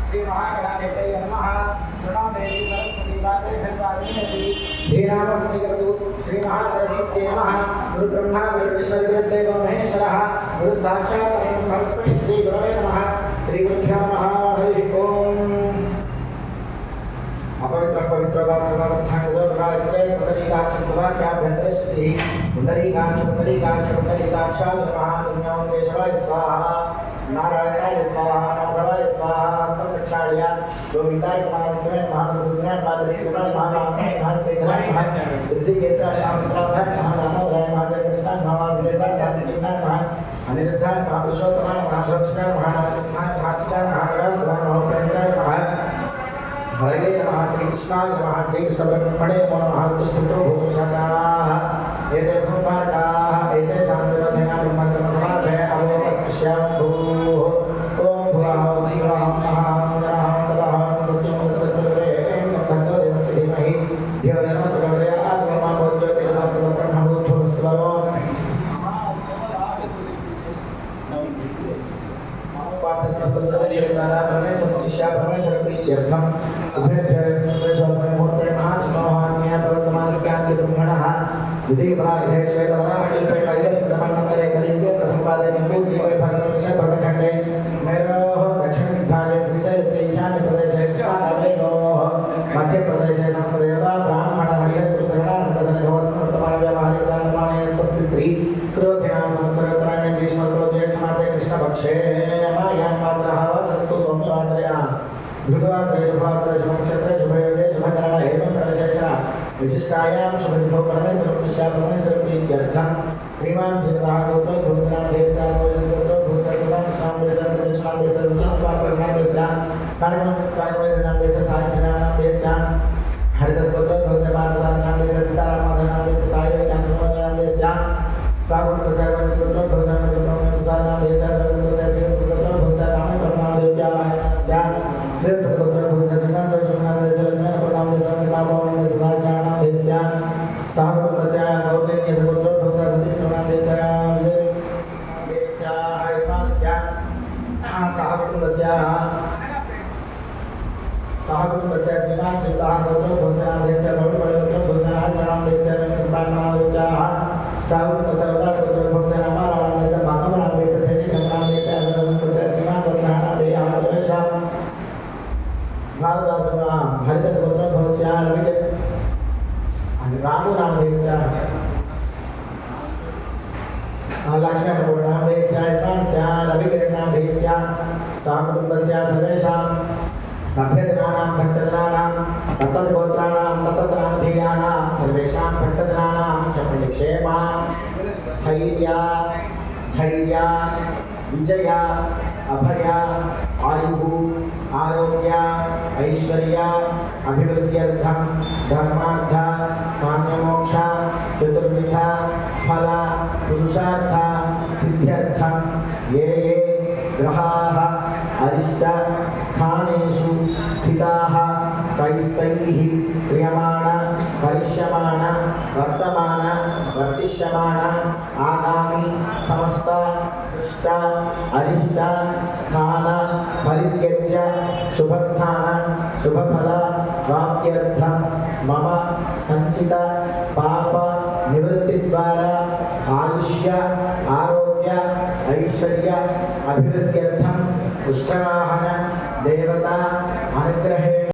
श्री महागणाधिपतये नमः। प्रणोदेवी सरस्वती वादे धन्वादिनी धीरामग्निगतु श्री महासरस्वती नमः। गुरु ब्रह्मा गुरु विष्णु गुरुदेवो महेश्वरः गुरु साक्षात् परब्रह्म श्री गुरवे नमः। श्री गुरुभ्यो नमः। हरिः ओम्। अपवित्र पवित्र वा सर्वावस्थांगो विवास्त्रे पुंडरीकाक्षवाक्याभ्यन्तरश्री पुंडरीकाक्ष महापुण्यं केशवाय स्वाहा नारायणाय स्वाहा माधवाय स्वाहा हस्तं प्रक्षाल्य गोविन्दाय महाविष्णवे महाप्रसन्नाय माधुरीकुमार महानाम्ने महाश्रीधराय ऋषिकेशाय महापुत्राभ्याय महादामोदराय महाजयकृष्णाय महावासुदेवाय महाकृष्णाय महाअनिरुद्धाय महापुरुषोत्तमाय महादक्षिणाय महानाथाय महाक्षाय महागणाय महाप्रेन्द्राय महा हरे नमः। श्री कृष्णाय नमः। श्री कृष्ण ब्रह्मणे नमो नमः। दुष्टो भूतशाचाः एते भूमार्गाः एतेषां विरोधेन ब्रह्मकर्मसमारभे अवोपस्पृश्याम्भूः ॐ भुवः भुवः महां जनः तपः सत्यं सत्यर्वे भगवो देवस्य धीमहि धियो यो नः प्रचोदयात् ॐ भूज्योतिर्गतं ब्रह्मभूतस्वरो पार्थसमस्तद्रव्येन्द्रारा परमेश्वरस्य परमेश्वरप्रीत्यर्थम् उभयमुहूर्ते महास्मोहान्य प्रवर्तमानस्यान्ति ब्रह्मणः विधिपराधे श्वेतवराहकल्पे वैरस्समन्वन्तरे कलियुगे प्रथमपादे निम्बूद्वीपे भरतवर्षे भरतखण्डे मेरोः दक्षिणदिग्भागे श्रीशैलस्य ईशान्यप्रदेशे कृष्णाकावेरोः मध्यप्रदेशे संस्कृतदेवता ब्राह्मण हरिहरपुत्रगणानन्दसन्निधोस्मृतमानव्यवहारिकजातमाने स्वस्ति श्री क्रोधिनाम संवत्सरोत्तरायणे ग्रीष्मर्तो ज्येष्ठमासे कृष्णपक्षे मायां वासरः वासरस्तु सौम्यवासरयां भृगवासरे शुभवासरे शुभनक्षत्रे शुभयोगे शुभकरण एवं प्रदशेषा विशिष्टायां शुभतिथौ परमेश्वरप्रीत्यर्थं श्रीमान् श्रीमतः गौतमभूषणादेशः भूषणदेशः हरिदस्वत्रभूषण भारतनादेशः सीतारामनादेशः सायवेकांशनादेशः सहकुटुम्बस्य श्रीमान् श्रीमतः गौतमभूषणादेशः भूषणाः शरणादेशः वेङ्कटरमणादेशः सहकुटुम्बस्य गौतमभूषण अमरावणादेशः माधवनादेशः शशिकमलादेशः अनन्तकुटुम्बस्य श्रीमान् गौतमनादेशः सर्वेषां भारतवासिनां हरिदस्वत्रभूषः रामनामदेवः लक्ष्मणपूर्णादेशः इमांस्य रविकिरणादेशः सहकुटुम्बस्य सर्वेषां सभ्यजनानां भक्तजनानां तत्तद्गोत्राणां तत्तद्नामधेयानां सर्वेषां भक्तजनानां च परिक्षेमा धैर्य विजय अभय आयुः आरोग्य ऐश्वर्य अभिवृद्ध्यर्थं धर्मार्थ काम्यमोक्ष चतुर्विध फल पुरुषार्थ सिद्ध्यर्थं ये ग्रहाः अरिष्ट स्थानेषु स्थिताः तैस्तैः क्रियमाण करिष्यमाण वर्तमान वर्तिष्यमाण आगामी समस्त दुष्ट अरिष्ट स्थान परित्यज्य शुभस्थान शुभफल प्राप्त्यर्थं मम संचित पाप निवृत्ति द्वारा आयुष्य आरोग्य ऐश्वर्य अभिवृद्ध्यर्थं पुष्टवाहन देवता अनुग्रहे